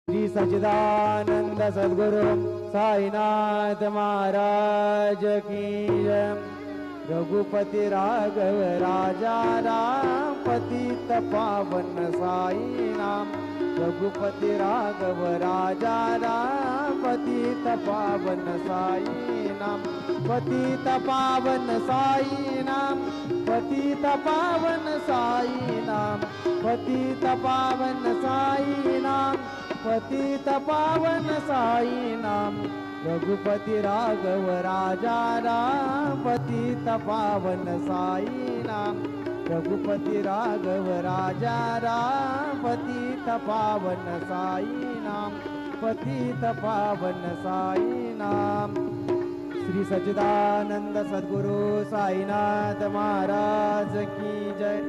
श्री सच्चिदानंद सद्गुरु साईनाथ महाराज की जय। रघुपति राघव राजा राम पतित पावन साई नाम। रघुपति राघव राजा राम पतित पावन साई नाम। पतित पावन साई नाम। पतित पावन साई नाम। पतित पावन साई नाम। पतित पावन साई नाम। रघुपति राघव राजा राम पतित पावन साई नाम। रघुपति राघव राजा राम पतित पावन साई नाम। पतित पावन साई नाम। श्री सच्चिदानंद सद्गुरु साईनाथ महाराज की जय।